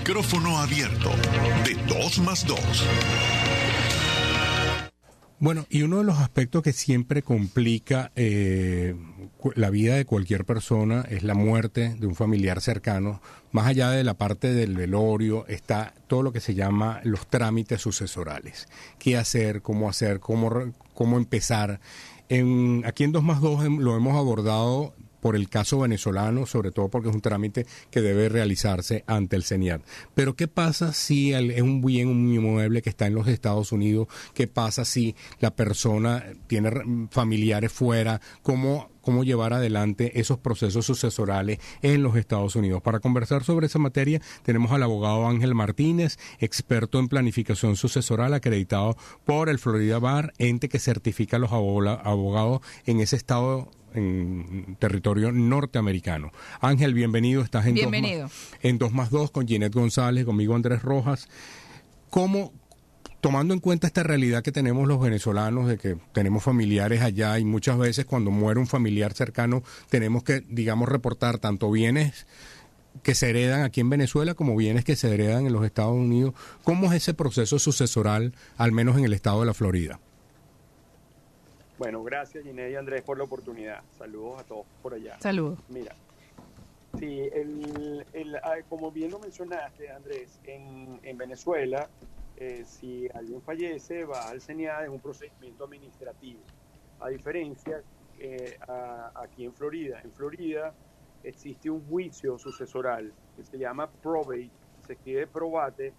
Micrófono abierto de 2+2. Bueno, y uno de los aspectos que siempre complica la vida de cualquier persona es la muerte de un familiar cercano. Más allá de la parte del velorio está todo lo que se llama los trámites sucesorales. ¿Qué hacer? ¿Cómo empezar? Aquí en 2+2 lo hemos abordado por el caso venezolano, sobre todo porque es un trámite que debe realizarse ante el CENIAT. Pero ¿qué pasa si es un bien, un inmueble que está en los Estados Unidos? ¿Qué pasa si la persona tiene familiares fuera? ¿Cómo llevar adelante esos procesos sucesorales en los Estados Unidos? Para conversar sobre esa materia tenemos al abogado Ángel Martínez, experto en planificación sucesoral, acreditado por el Florida Bar, ente que certifica a los abogados en ese estado, en territorio norteamericano. Ángel, bienvenido. Estás en 2+2 con Ginette González, conmigo Andrés Rojas. ¿Cómo, tomando en cuenta esta realidad que tenemos los venezolanos, de que tenemos familiares allá y muchas veces cuando muere un familiar cercano tenemos que, digamos, reportar tanto bienes que se heredan aquí en Venezuela como bienes que se heredan en los Estados Unidos? ¿Cómo es ese proceso sucesoral, al menos en el estado de la Florida? Bueno, gracias Ginette y Andrés por la oportunidad. Saludos a todos por allá. Saludos. Mira, sí, como bien lo mencionaste, Andrés, en Venezuela, si alguien fallece, va al CENIAT, es un procedimiento administrativo. A diferencia, aquí en Florida. En Florida existe un juicio sucesoral que se llama probate, se escribe probate,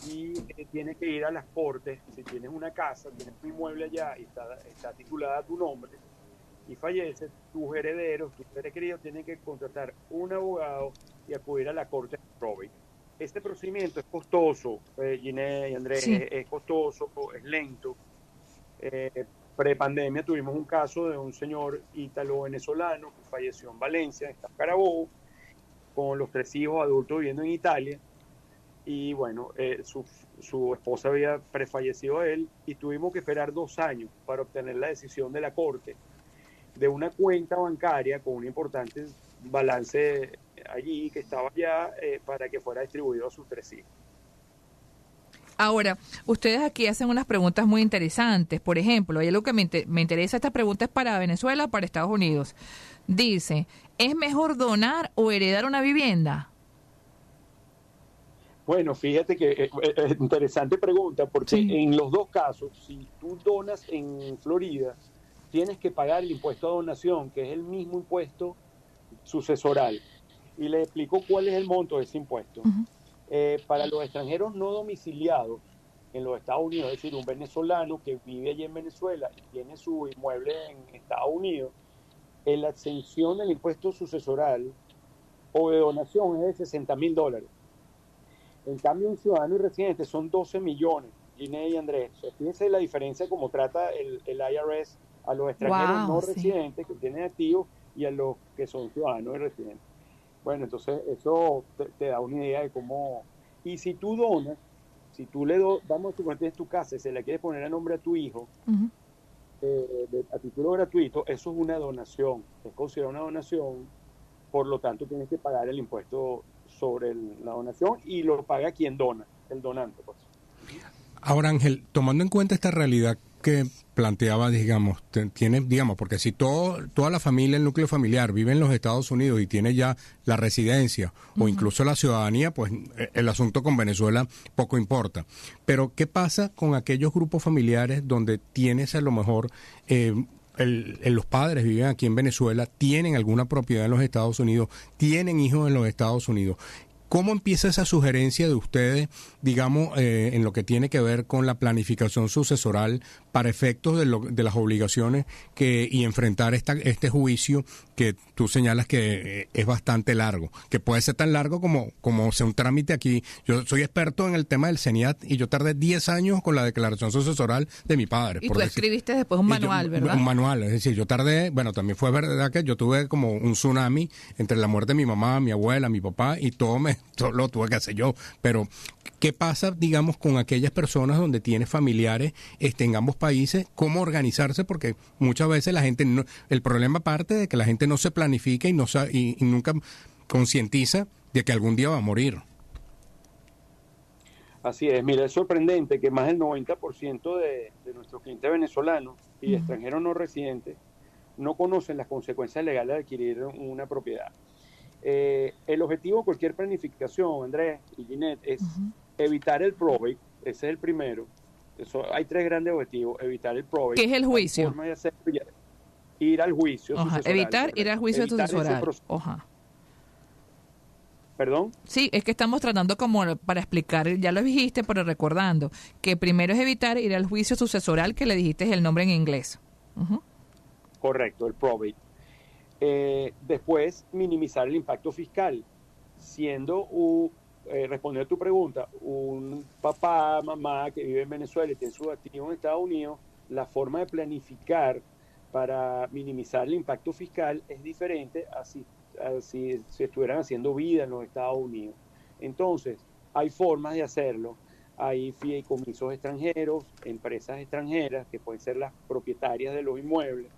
y tienes que ir a las cortes. Si tienes una casa, tienes un inmueble allá y está titulada a tu nombre y falleces, tus herederos, tus seres queridos tienen que contratar un abogado y acudir a la corte de probate. Este procedimiento es costoso, Ginette y Andrés, sí. es costoso, es lento. Prepandemia tuvimos un caso de un señor ítalo-venezolano que falleció en Valencia, en Carabobo, con los 3 hijos adultos viviendo en Italia. Y bueno, su esposa había prefallecido a él y tuvimos que esperar 2 años para obtener la decisión de la corte de una cuenta bancaria con un importante balance allí que estaba allá para que fuera distribuido a sus 3 hijos. Ahora, ustedes aquí hacen unas preguntas muy interesantes. Por ejemplo, hay algo que me interesa, esta pregunta es para Venezuela o para Estados Unidos. Dice, ¿es mejor donar o heredar una vivienda? Bueno, fíjate que es interesante pregunta, porque sí. En los dos casos, si tú donas en Florida, tienes que pagar el impuesto a donación, que es el mismo impuesto sucesoral. Y le explico cuál es el monto de ese impuesto. Para los extranjeros no domiciliados en los Estados Unidos, es decir, un venezolano que vive allí en Venezuela y tiene su inmueble en Estados Unidos, la exención del impuesto sucesoral o de donación es de $60,000. En cambio, un ciudadano y residente son 12 millones, Ginette y Andrés. Fíjense la diferencia como trata el IRS a los extranjeros no residentes que tienen activos y a los que son ciudadanos y residentes. Bueno, entonces eso te da una idea de cómo... Y si tú donas, si tú vamos a suponer que tienes tu casa y se la quieres poner a nombre a tu hijo, a título gratuito, eso es una donación, es considerado una donación, por lo tanto tienes que pagar el impuesto sobre la donación y lo paga quien dona, el donante, pues. Ahora, Ángel, tomando en cuenta esta realidad que planteaba, digamos, porque si toda la familia, el núcleo familiar vive en los Estados Unidos y tiene ya la residencia o incluso la ciudadanía, pues el asunto con Venezuela poco importa. Pero ¿qué pasa con aquellos grupos familiares donde tienes a lo mejor los padres viven aquí en Venezuela, tienen alguna propiedad en los Estados Unidos, tienen hijos en los Estados Unidos? ¿Cómo empieza esa sugerencia de ustedes, digamos, en lo que tiene que ver con la planificación sucesoral para efectos de las obligaciones y enfrentar este juicio que tú señalas que es bastante largo, que puede ser tan largo como sea un trámite aquí? Yo soy experto en el tema del CENIAT y yo tardé 10 años con la declaración sucesoral de mi padre. Y tú escribiste después un manual, ¿verdad? Un manual, es decir, yo tardé, bueno, también fue verdad que yo tuve como un tsunami entre la muerte de mi mamá, mi abuela, mi papá y todo lo tuve que hacer yo. Pero ¿qué pasa, digamos, con aquellas personas donde tienes familiares en ambos países? ¿Cómo organizarse? Porque muchas veces la gente el problema parte de que la gente no se planifica y nunca concientiza de que algún día va a morir. Así es, mira, es sorprendente que más del 90% de nuestros clientes venezolanos y extranjeros no residentes no conocen las consecuencias legales de adquirir una propiedad. El objetivo de cualquier planificación, Andrés y Ginette, es evitar el probate, ese es el primero. Hay tres grandes objetivos: evitar el probate. ¿Qué es el juicio? Forma de hacerlo, ir al juicio sucesoral. Evitar ir al juicio sucesoral. ¿Perdón? Sí, es que estamos tratando como para explicar, ya lo dijiste, pero recordando que primero es evitar ir al juicio sucesoral, que le dijiste el nombre en inglés. Correcto, el probate. Después, minimizar el impacto fiscal, siendo, respondiendo a tu pregunta, un papá, mamá que vive en Venezuela y tiene sus activos en Estados Unidos, la forma de planificar para minimizar el impacto fiscal es diferente a si estuvieran haciendo vida en los Estados Unidos. Entonces, hay formas de hacerlo. Hay fideicomisos extranjeros, empresas extranjeras que pueden ser las propietarias de los inmuebles,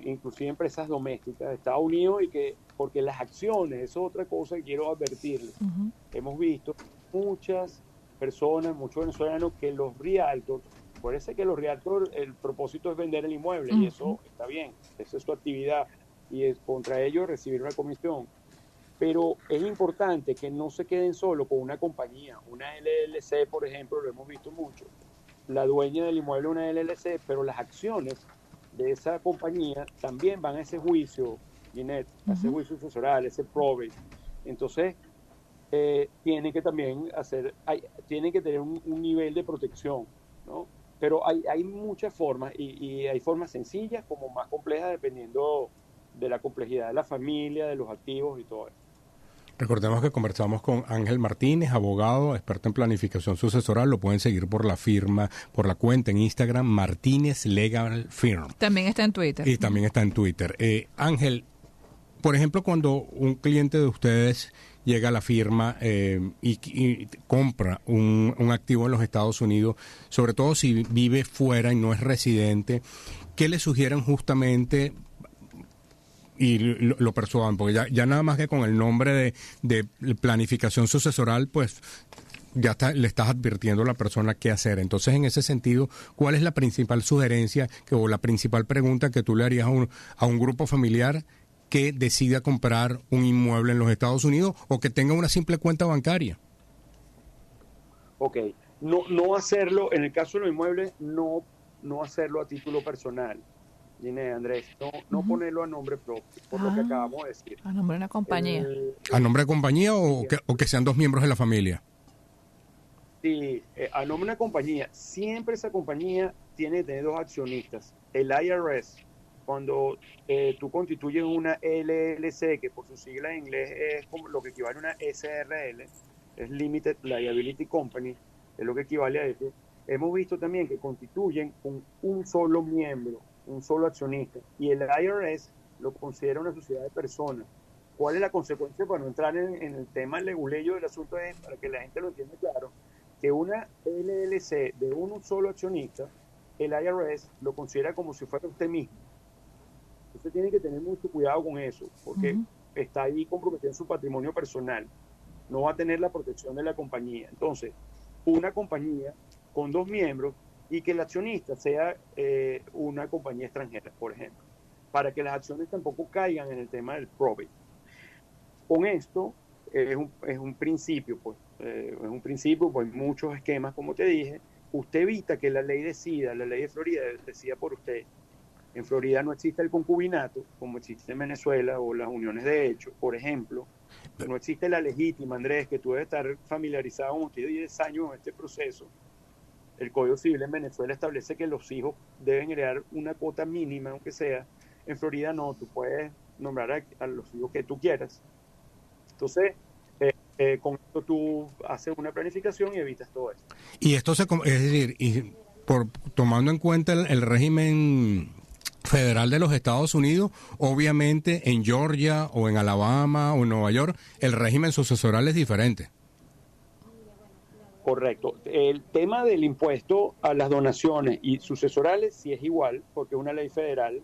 inclusive empresas domésticas de Estados Unidos, porque las acciones, eso es otra cosa que quiero advertirles. Hemos visto muchas personas, muchos venezolanos, que los realtors, parece que los realtors, el propósito es vender el inmueble, y eso está bien, esa es su actividad, y es contra ellos recibir una comisión. Pero es importante que no se queden solo con una compañía, una LLC, por ejemplo, lo hemos visto mucho. La dueña del inmueble es una LLC, pero las acciones de esa compañía también van a ese juicio, Ginette, a ese juicio sucesoral, ese probate. Entonces, tienen que también tienen que tener un nivel de protección, ¿no? Pero hay muchas formas, y hay formas sencillas como más complejas, dependiendo de la complejidad de la familia, de los activos y todo eso. Recordemos que conversamos con Ángel Martínez, abogado, experto en planificación sucesoral. Lo pueden seguir por la firma, por la cuenta en Instagram, Martínez Legal Firm. También está en Twitter. Y también está en Twitter. Ángel, por ejemplo, cuando un cliente de ustedes llega a la firma y compra un activo en los Estados Unidos, sobre todo si vive fuera y no es residente, ¿qué le sugieren justamente y lo persuadan? Porque ya nada más que con el nombre de planificación sucesoral, pues ya le estás advirtiendo a la persona qué hacer. Entonces, en ese sentido, ¿cuál es la principal sugerencia o la principal pregunta que tú le harías a un grupo familiar que decida comprar un inmueble en los Estados Unidos o que tenga una simple cuenta bancaria? Ok, no hacerlo, en el caso de los inmuebles, no hacerlo a título personal, Andrés, no ponerlo a nombre propio, por lo que acabamos de decir. A nombre de una compañía. ¿A nombre de compañía o que sean dos miembros de la familia? Sí, a nombre de una compañía. Siempre esa compañía tiene que tener dos accionistas. El IRS, cuando tú constituyes una LLC, que por su sigla en inglés es como lo que equivale a una SRL, es Limited Liability Company, es lo que equivale a eso. Hemos visto también que constituyen con un solo miembro, un solo accionista, y el IRS lo considera una sociedad de personas. ¿Cuál es la consecuencia? Para no entrar en el tema leguleyo del asunto, es para que la gente lo entienda claro, que una LLC de un solo accionista, el IRS lo considera como si fuera usted mismo. Usted tiene que tener mucho cuidado con eso, porque está ahí comprometiendo su patrimonio personal, no va a tener la protección de la compañía. Entonces, una compañía con dos miembros, y que el accionista sea una compañía extranjera, por ejemplo, para que las acciones tampoco caigan en el tema del probate. Con esto es un principio, pues, muchos esquemas, como te dije. Usted evita que la ley de Florida decida por usted. En Florida no existe el concubinato, como existe en Venezuela, o las uniones de hecho, por ejemplo. No existe la legítima, Andrés, que tú debes estar familiarizado con usted 10 años en este proceso. El Código Civil en Venezuela establece que los hijos deben heredar una cuota mínima, aunque sea. En Florida no, tú puedes nombrar a los hijos que tú quieras. Entonces, con esto tú haces una planificación y evitas todo eso. Y esto es decir, tomando en cuenta el régimen federal de los Estados Unidos, obviamente en Georgia o en Alabama o en Nueva York, el régimen sucesoral es diferente. Correcto. El tema del impuesto a las donaciones y sucesorales sí es igual, porque es una ley federal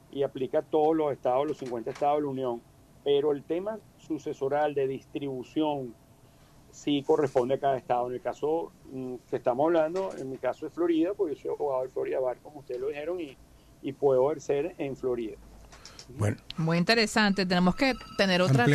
y aplica a todos los estados, los 50 estados de la Unión. Pero el tema sucesoral de distribución sí corresponde a cada estado. En el caso que estamos hablando, en mi caso es Florida, porque yo soy abogado de Florida Bar, como ustedes lo dijeron, y puedo ejercer en Florida. Bueno, muy interesante. Tenemos que tener otra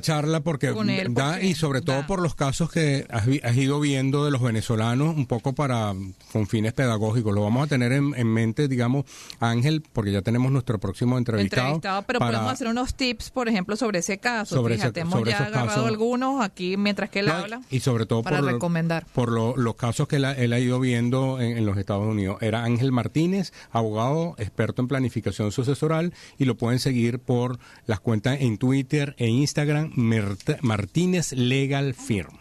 charla porque con él, y sobre todo por los casos que has ido viendo de los venezolanos, un poco con fines pedagógicos. Lo vamos a tener en mente, digamos, Ángel, porque ya tenemos nuestro próximo entrevistado, pero podemos hacer unos tips, por ejemplo, sobre ese caso. Fíjate, hemos ya agarrado casos, algunos aquí mientras que él habla, y sobre todo para recomendar por los casos que él ha ido viendo en los Estados Unidos. Era Ángel Martínez, abogado, experto en planificación sucesoral, y lo pueden seguir por las cuentas en Twitter e Instagram, Martínez Legal Firm.